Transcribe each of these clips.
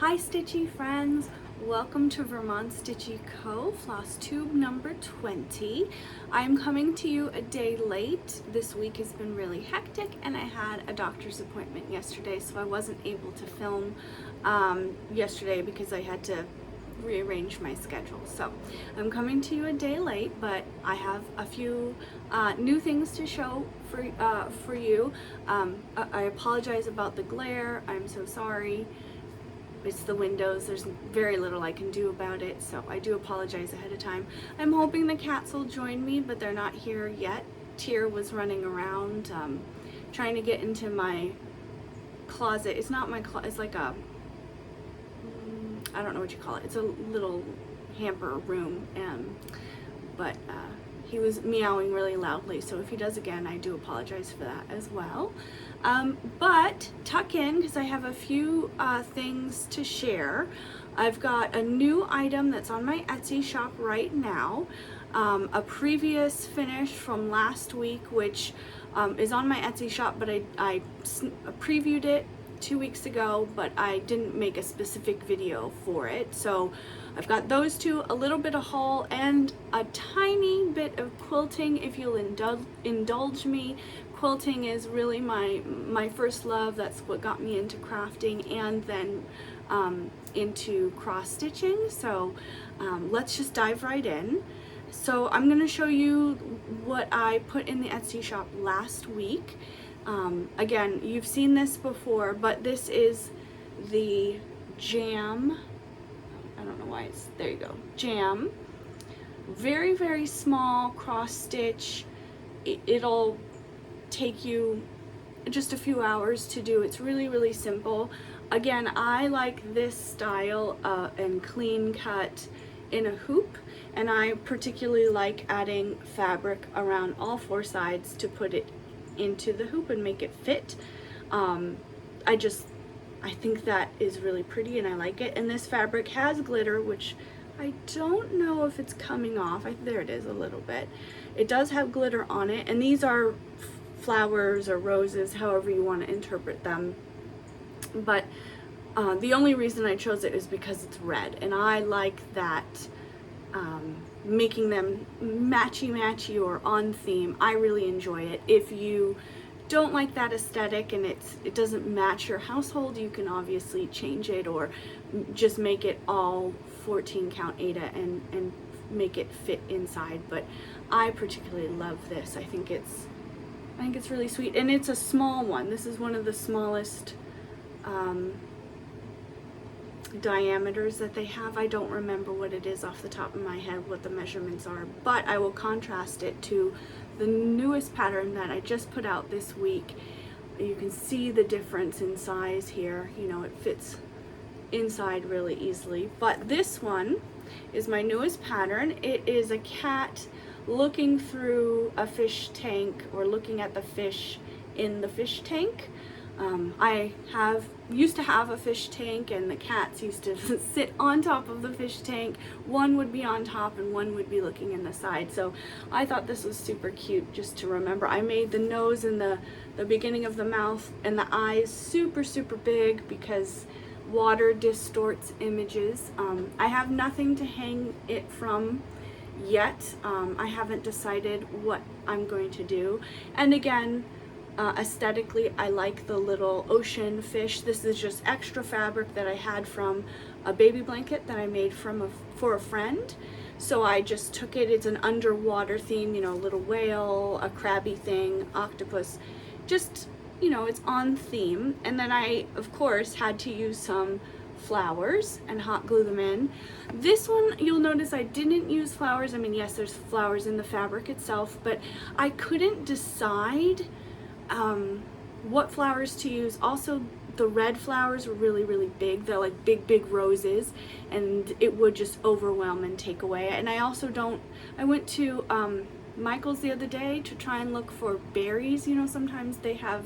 Hi Stitchy friends, welcome to Vermont Stitchy Co. Flosstube number 20. I'm coming to you a day late. This week has been really hectic and I had a doctor's appointment yesterday, so I wasn't able to film yesterday because I had to rearrange my schedule. So I'm coming to you a day late, but I have a few new things to show for you. I apologize about the glare. I'm so sorry. It's the windows. There's very little I can do about it, so I do apologize ahead of time. I'm hoping the cats will join me, but they're not here yet. Tyr was running around trying to get into my closet. It's not my closet, it's like a, I don't know what you call it. It's a little hamper room, but he was meowing really loudly, so if he does again, I do apologize for that as well. But tuck in, because I have a few things to share. I've got a new item that's on my Etsy shop right now, a previous finish from last week, which is on my Etsy shop, but I previewed it 2 weeks ago, but I didn't make a specific video for it. So I've got those two, a little bit of haul, and a tiny bit of quilting if you'll indulge me. Quilting is really my first love. That's what got me into crafting and then into cross stitching. So let's just dive right in. So I'm going to show you what I put in the Etsy shop last week. Again, you've seen this before, but this is the jam. I don't know why it's, there you go, jam. Very, very small cross stitch. It'll take you just a few hours to do. It's really, really simple. Again, I like this style and clean cut in a hoop, and I particularly like adding fabric around all four sides to put it into the hoop and make it fit. I think that is really pretty and I like it. And this fabric has glitter, which I don't know if it's coming off. There it is a little bit. It does have glitter on it, and these are flowers or roses, however you want to interpret them. But the only reason I chose it is because it's red, and I like that, making them matchy-matchy or on theme. I really enjoy it. If you don't like that aesthetic and it doesn't match your household, you can obviously change it or just make it all 14 count Aida and make it fit inside. But I particularly love this. I think it's really sweet, and it's a small one. This is one of the smallest diameters that they have. I don't remember what it is off the top of my head, what the measurements are, but I will contrast it to the newest pattern that I just put out this week. You can see the difference in size here. You know, it fits inside really easily. But this one is my newest pattern. It is a cat looking through a fish tank, or looking at the fish in the fish tank. I used to have a fish tank, and the cats used to sit on top of the fish tank. One would be on top and one would be looking in the side. So I thought this was super cute just to remember. I made the nose and the beginning of the mouth and the eyes super, super big because water distorts images. I have nothing to hang it from yet. I haven't decided what I'm going to do. And again, aesthetically, I like the little ocean fish. This is just extra fabric that I had from a baby blanket that I made for a friend. So I just took it. It's an underwater theme, you know, a little whale, a crabby thing, octopus. Just, you know, it's on theme. And then I, of course, had to use some flowers and hot glue them in. This one, you'll notice I didn't use flowers. I mean, yes, there's flowers in the fabric itself, but I couldn't decide what flowers to use. Also, the red flowers were really, really big. They're like big, big roses, and it would just overwhelm and take away. And I also I went to Michael's the other day to try and look for berries. You know, sometimes they have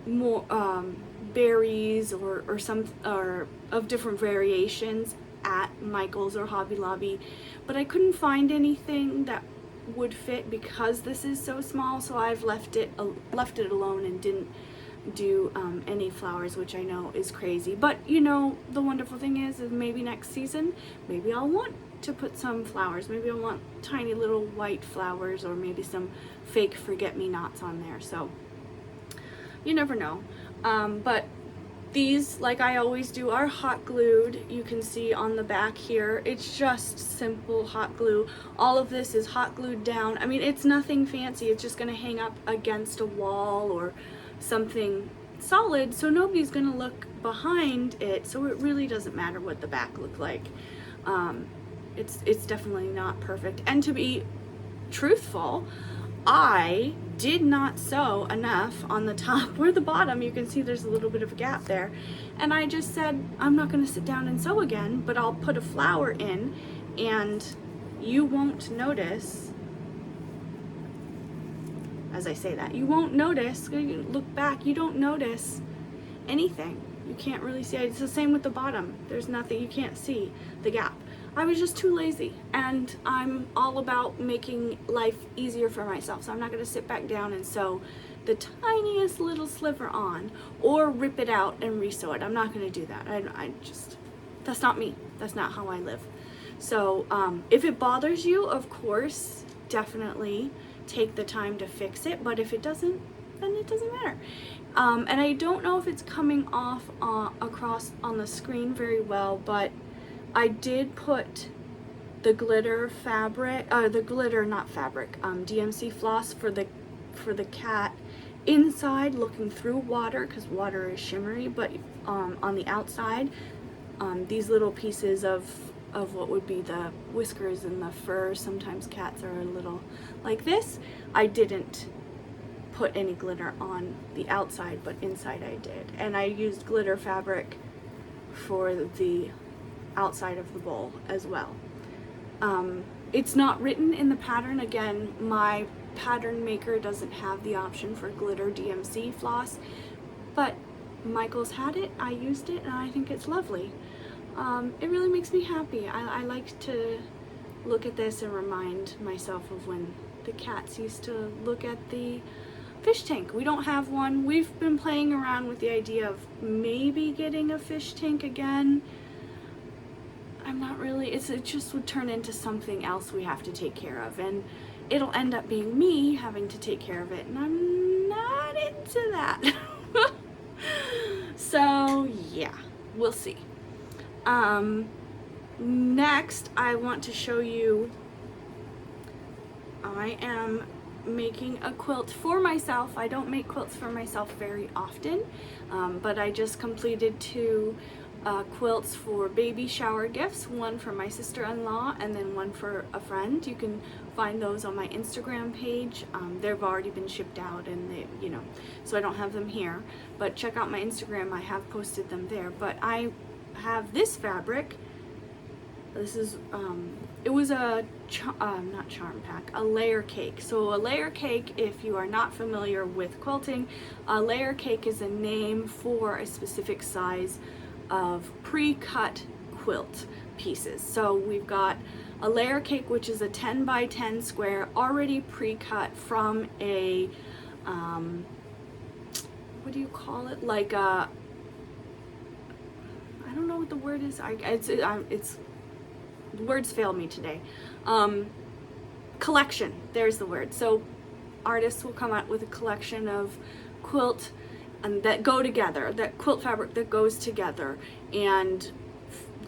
more berries or some of different variations at Michael's or Hobby Lobby, but I couldn't find anything that would fit because this is so small. So I've left it alone and didn't do any flowers, which I know is crazy. But you know, the wonderful thing is maybe next season, maybe I'll want to put some flowers. Maybe I'll want tiny little white flowers, or maybe some fake forget-me-nots on there. So you never know. But these, like I always do, are hot glued. You can see on the back here, it's just simple hot glue. All of this is hot glued down. I mean, it's nothing fancy. It's just gonna hang up against a wall or something solid, so nobody's gonna look behind it, so it really doesn't matter what the back look like. It's definitely not perfect. And to be truthful, I did not sew enough on the top or the bottom. You can see there's a little bit of a gap there. And I just said, I'm not gonna sit down and sew again, but I'll put a flower in, and you won't notice, as I say that, you won't notice, you look back, you don't notice anything. You can't really see it. It's the same with the bottom. There's nothing, you can't see the gap. I was just too lazy, and I'm all about making life easier for myself, so I'm not going to sit back down and sew the tiniest little sliver on or rip it out and resew it. I'm not going to do that. I just, that's not me. That's not how I live. So if it bothers you, of course, definitely take the time to fix it, but if it doesn't, then it doesn't matter. And I don't know if it's coming off across on the screen very well, but I did put the glitter fabric, the glitter, not fabric, DMC floss for the cat inside, looking through water, because water is shimmery, but on the outside, these little pieces of what would be the whiskers and the fur, sometimes cats are a little like this, I didn't put any glitter on the outside, but inside I did. And I used glitter fabric for the outside of the bowl as well. It's not written in the pattern. Again, my pattern maker doesn't have the option for glitter DMC floss, but Michael's had it, I used it, and I think it's lovely. It really makes me happy. I like to look at this and remind myself of when the cats used to look at the fish tank. We don't have one. We've been playing around with the idea of maybe getting a fish tank again. I'm not really, it just would turn into something else we have to take care of, and it'll end up being me having to take care of it, and I'm not into that. So yeah, we'll see. Next I want to show you, I am making a quilt for myself. I don't make quilts for myself very often, but I just completed 2 quilts for baby shower gifts, one for my sister-in-law and then one for a friend. You can find those on my Instagram page. They've already been shipped out, and they, you know, so I don't have them here, but check out my Instagram. I have posted them there. But I have this fabric. This is it was a not charm pack, a layer cake. So a layer cake, if you are not familiar with quilting, a layer cake is a name for a specific size of pre-cut quilt pieces. So we've got a layer cake, which is a 10 by 10 square already pre-cut from a what do you call it, like a, I don't know what the word is, it's words fail me today. Collection, there's the word. So artists will come out with a collection of quilt that go together, that quilt fabric that goes together, and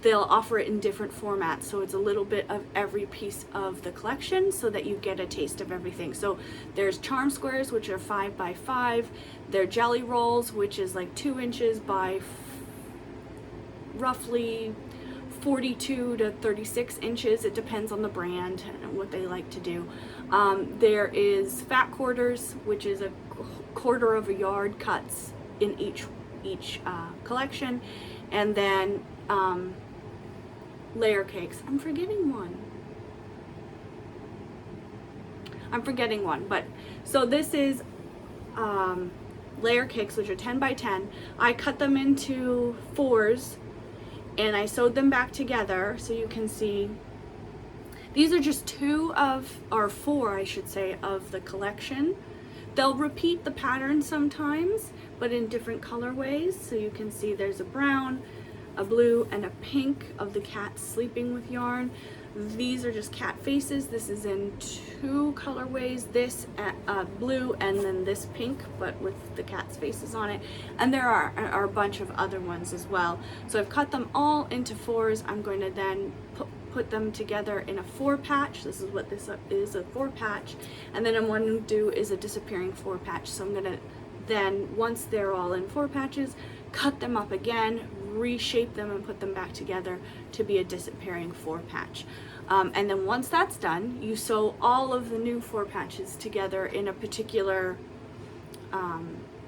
they'll offer it in different formats, so it's a little bit of every piece of the collection so that you get a taste of everything. So there's charm squares, which are 5 by 5, they're jelly rolls, which is like 2 inches by roughly 42 to 36 inches. It depends on the brand and what they like to do. There is fat quarters, which is a quarter of a yard cuts in each collection, and then layer cakes. I'm forgetting one, but so this is layer cakes, which are 10 by 10. I cut them into 4s and I sewed them back together, so you can see these are just 2 of, or 4 I should say, of the collection. They'll repeat the pattern sometimes, but in different colorways. So you can see there's a brown, a blue, and a pink of the cat sleeping with yarn. These are just cat faces. This is in 2 colorways, this blue and then this pink, but with the cat's faces on it. And there are a bunch of other ones as well. So I've cut them all into 4s. I'm going to then put them together in a 4 patch. This is what this is, a 4 patch. And then I'm going to do is a disappearing 4 patch. So I'm going to then, once they're all in 4 patches, cut them up again, reshape them and put them back together to be a disappearing 4 patch. And then once that's done, you sew all of the new 4 patches together in a particular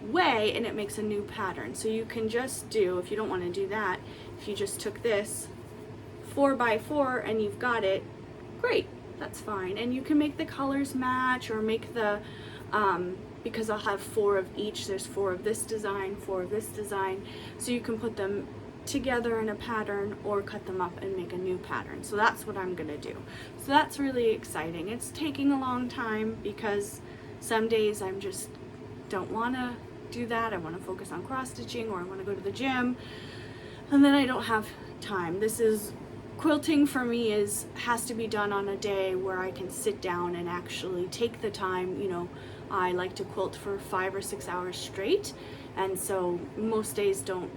way, and it makes a new pattern. So you can just do, if you don't want to do that, if you just took this 4x4 and you've got it, great, that's fine. And you can make the colors match, or make the because I'll have 4 of each. There's 4 of this design, 4 of this design, so you can put them together in a pattern or cut them up and make a new pattern. So that's what I'm gonna do. So that's really exciting. It's taking a long time because some days I'm just don't want to do that. I want to focus on cross stitching, or I want to go to the gym, and then I don't have time. This is quilting for me has to be done on a day where I can sit down and actually take the time. You know, I like to quilt for 5 or 6 hours straight, and so most days don't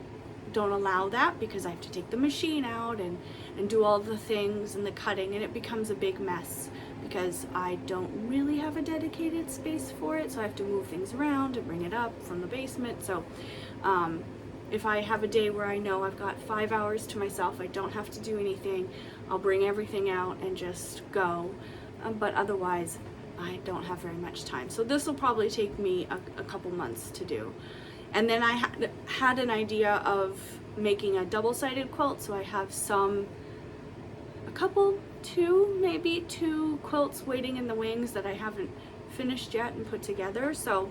allow that because I have to take the machine out and do all the things and the cutting, and it becomes a big mess because I don't really have a dedicated space for it. So I have to move things around and bring it up from the basement. So if I have a day where I know I've got 5 hours to myself, I don't have to do anything, I'll bring everything out and just go. But otherwise, I don't have very much time. So this will probably take me a couple months to do. And then I had an idea of making a double-sided quilt, so I have maybe two quilts waiting in the wings that I haven't finished yet and put together. So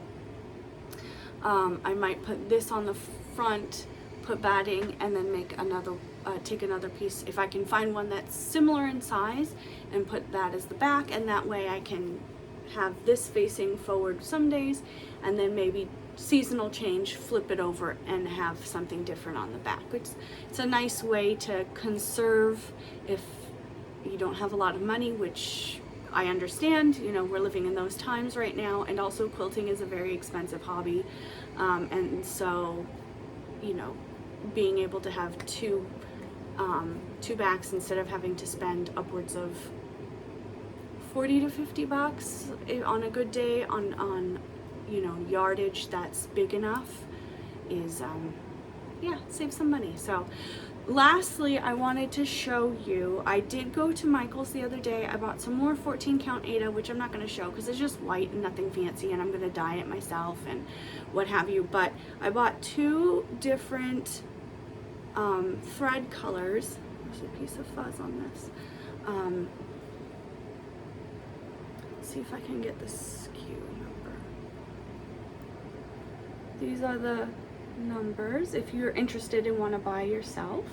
I might put this on the front, put batting, and then make another, take another piece, if I can find one that's similar in size, and put that as the back, and that way I can have this facing forward some days, and then maybe seasonal change, flip it over and have something different on the back. It's a nice way to conserve if you don't have a lot of money, which I understand. You know, we're living in those times right now, and also quilting is a very expensive hobby, and so, you know, being able to have two backs instead of having to spend upwards of $40 to $50 on a good day on you know, yardage that's big enough is yeah, save some money. So lastly, I wanted to show you, I did go to Michael's the other day. I bought some more 14 count Aida, which I'm not going to show because it's just white and nothing fancy, and I'm going to dye it myself and what have you. But I bought 2 different thread colors. There's a piece of fuzz on this. Let's see if I can get the SKU number. These are the numbers if you're interested and want to buy yourself.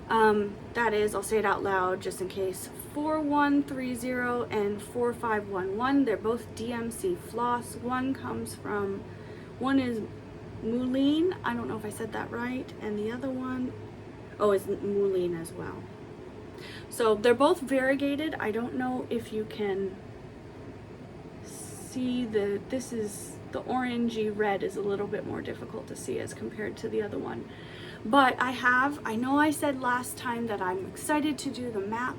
That is, I'll say it out loud just in case, 4130 and 4511. They're both DMC floss. One is Moulin, I don't know if I said that right, and the other one, is Moulin as well. So they're both variegated. I don't know if you can see the orangey red is a little bit more difficult to see as compared to the other one. But I know I said last time that I'm excited to do the map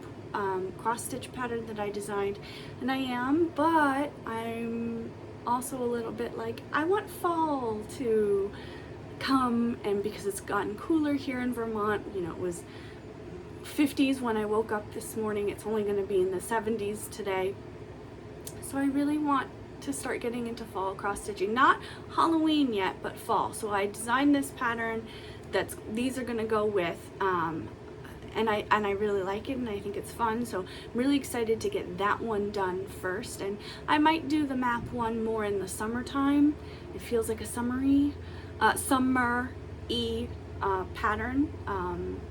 cross stitch pattern that I designed, and I am, but I'm also a little bit like, I want fall to come, and because it's gotten cooler here in Vermont, you know, it was 50s when I woke up this morning, it's only going to be in the 70s today. So I really want to start getting into fall cross stitching, not Halloween yet, but fall. So I designed this pattern these are going to go with, and I really like it, and I think it's fun. So I'm really excited to get that one done first, and I might do the map one more in the summertime. It feels like a summer-y pattern,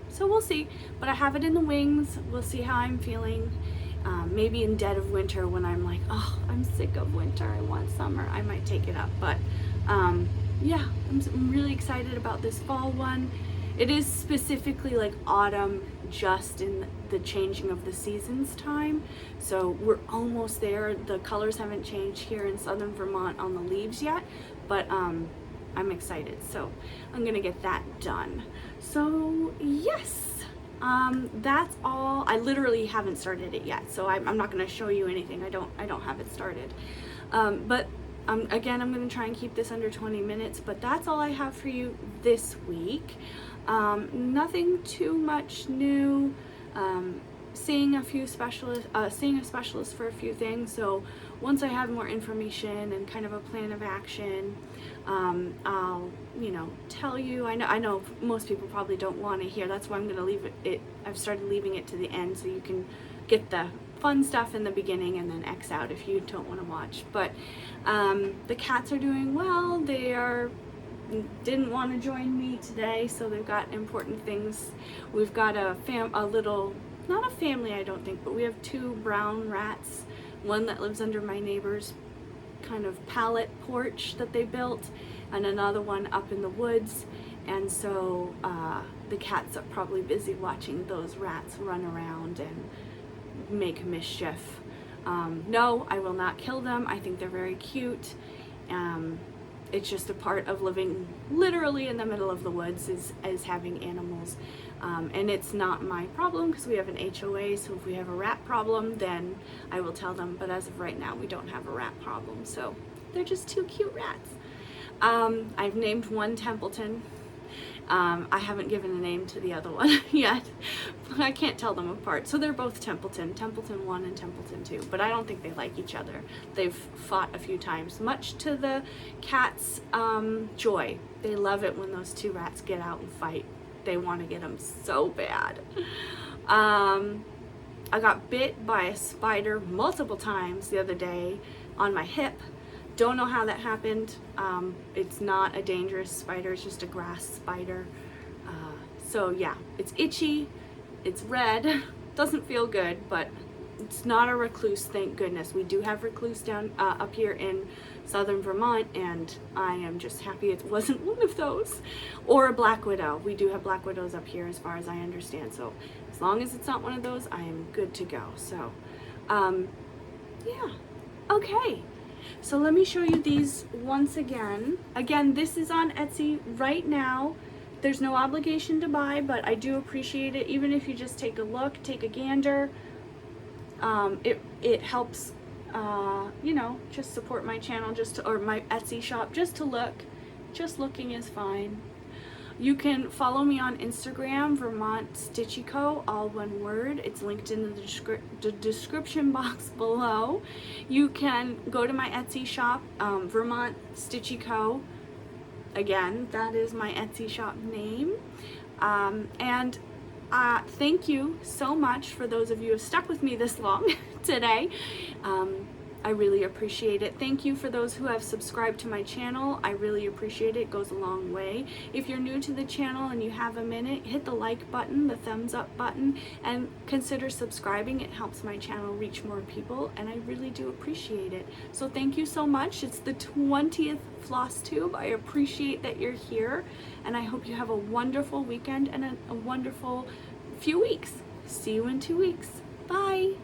so we'll see. But I have it in the wings. We'll see how I'm feeling. Maybe in dead of winter when I'm like, oh, I'm sick of winter, I want summer, I might take it up. But Yeah, I'm really excited about this fall one. It is specifically like autumn, just in the changing of the seasons time. So we're almost there. The colors haven't changed here in southern Vermont on the leaves yet, but I'm excited. So I'm gonna get that done. So yes, that's all. I literally haven't started it yet, so I'm not gonna show you anything. I don't have it started. But again, I'm going to try and keep this under 20 minutes, but that's all I have for you this week. Nothing too much new. Seeing a specialist for a few things. So once I have more information and kind of a plan of action, I'll, tell you. I know most people probably don't want to hear. That's why I'm going to leave it. I've started leaving it to the end so you can get the fun stuff in the beginning and then X out if you don't want to watch. But the cats are doing well. Didn't want to join me today, so they've got important things. We've got a little, not a family I don't think, but we have 2 brown rats. One that lives under my neighbor's kind of pallet porch that they built, and another one up in the woods. And so the cats are probably busy watching those rats run around and make mischief. No, I will not kill them. I think they're very cute. It's just a part of living literally in the middle of the woods is having animals. And it's not my problem because we have an HOA, so if we have a rat problem, then I will tell them. But as of right now, we don't have a rat problem. So they're just 2 cute rats. I've named one Templeton. I haven't given a name to the other one yet, but I can't tell them apart. So they're both Templeton 1 and Templeton 2, but I don't think they like each other. They've fought a few times, much to the cats' joy. They love it when those 2 rats get out and fight. They want to get them so bad. I got bit by a spider multiple times the other day on my hip. Don't know how that happened. It's not a dangerous spider, it's just a grass spider. So yeah, it's itchy, it's red, doesn't feel good, but it's not a recluse, thank goodness. We do have recluse down up here in southern Vermont, and I am just happy it wasn't one of those. Or a black widow. We do have black widows up here as far as I understand. So as long as it's not one of those, I am good to go. So yeah, okay. So let me show you these once again. Again, this is on Etsy right now. There's no obligation to buy, but I do appreciate it. Even if you just take a look, take a gander. It helps, just support my channel, or my Etsy shop, just to look. Just looking is fine. You can follow me on Instagram, Vermont Stitchy Co, all one word. It's linked in the description box below. You can go to my Etsy shop, Vermont Stitchy Co. Again, that is my Etsy shop name. Thank you so much for those of you who have stuck with me this long today. I really appreciate it. Thank you for those who have subscribed to my channel. I really appreciate it. It goes a long way. If you're new to the channel and you have a minute, hit the like button, the thumbs up button, and consider subscribing. It helps my channel reach more people, and I really do appreciate it. So thank you so much. It's the 20th Flosstube. I appreciate that you're here, and I hope you have a wonderful weekend and a wonderful few weeks. See you in 2 weeks. Bye.